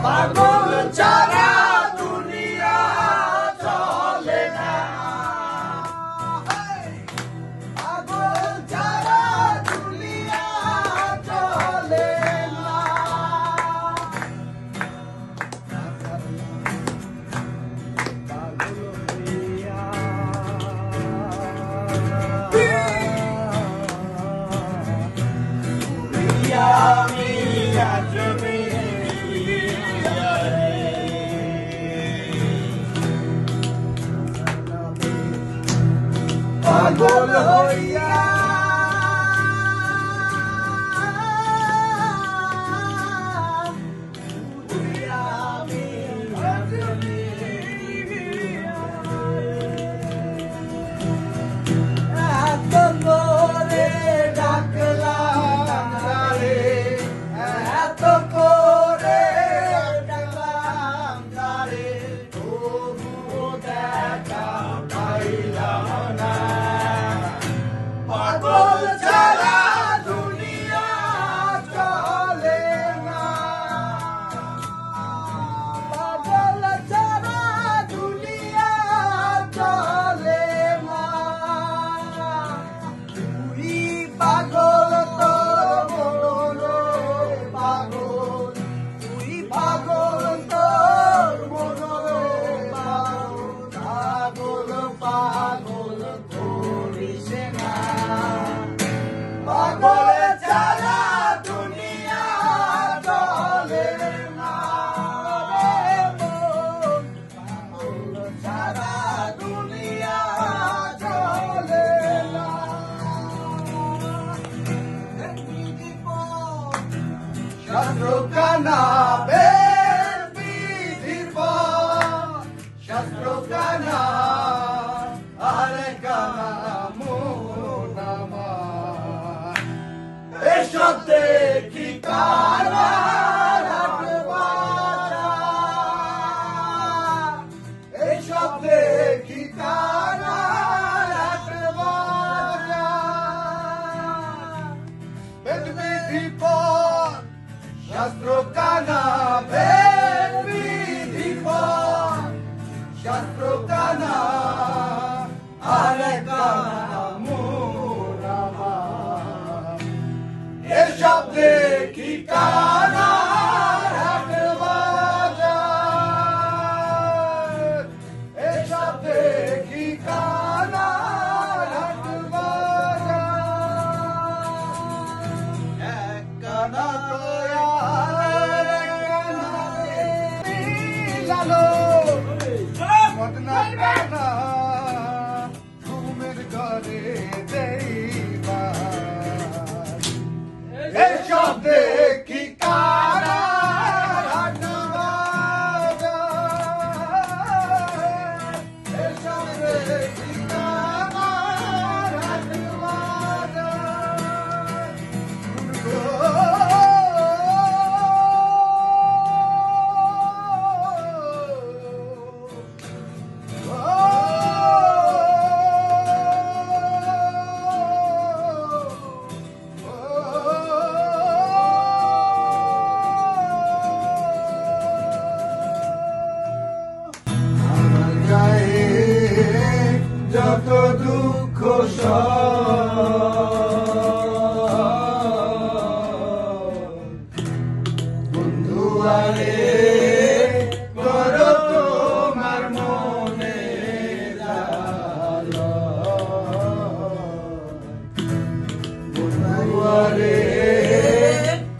পাগল ছাড়া দুনিয়া চলে না, পাগল ছাড়া দুনিয়া চলে না। পাগল হইয়া আমি আজবে পাগল হইয়া আমি আজবে এত করে ডাকলাম তারে, এত করে ডাকলাম তারে, তবুও দেখা পাইলাম না। পাগল ছাড়া দুনিয়া চলে না, পাগল ছাড়া দুনিয়া চলে না। তুই পাগল তোর মনরে পাগল, তুই পাগল তোর মনরে পাগল, পাগল করিস না। পাগল ছাড়া দুনিয়া চলে না রে মন, পাগল ছাড়া দুনিয়া চলে না। শাস্ত্র কানা বের বিধির পর, শাস্ত্র কানা আরে কানা মন আমার, এসব দেখি কানা রাখবাজা, এসব দেখি কানা রাখবাজা। বেদ বিধি পর শাস্ত্র কানা, বেদ বিধি পর শাস্ত্র কানা আরে কানা মন আমার, এসব দেখি কানা রাখবাজা, এসব দেখি কানা রাখবাজা। এক কানা ঘুমের ঘরে এসব দেখি কারা রাখবাজা, এসব দেখি কারা রাখবাজা। যত দুঃখ বন্ধু আরে করো তোমার মনে বন্ধু আরে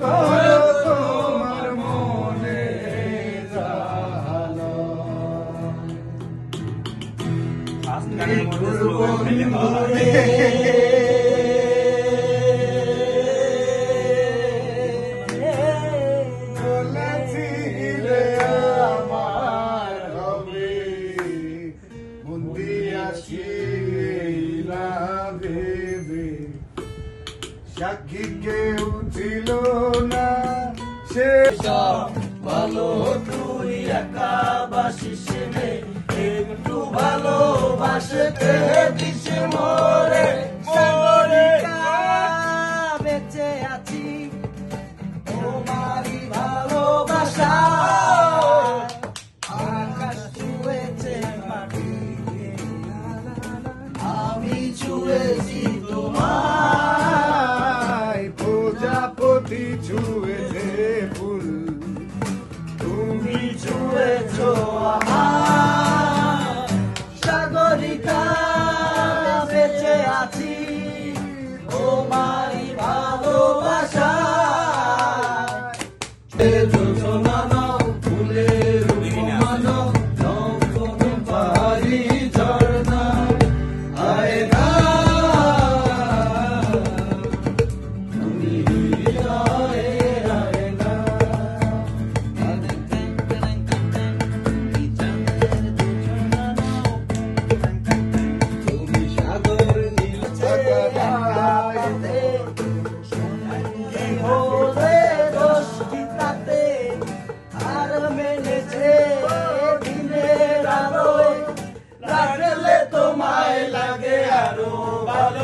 করো তোমার মনে বলেছিলে আমার হবে মন্দির আসিলা ভেবে, সাক্ষী কেউ ছিল না সে সব ভালো, তুই একা বাসিস রে, একটু ভালোবাসতে দিস মোরে, বেঁচে আছি তোমারই ভালোবাসা। যোজনা নাও ফুলের উপমা নাও নৌকো পারি ঝর্ণা আয়েগা তুমি হৃদয়ে আয়েগা তুমি সাগর নীল হলে দোষটিতাতে আর মেনেছে দিনের আলোয় রাখলে তোমায় লাগে আরো ভালো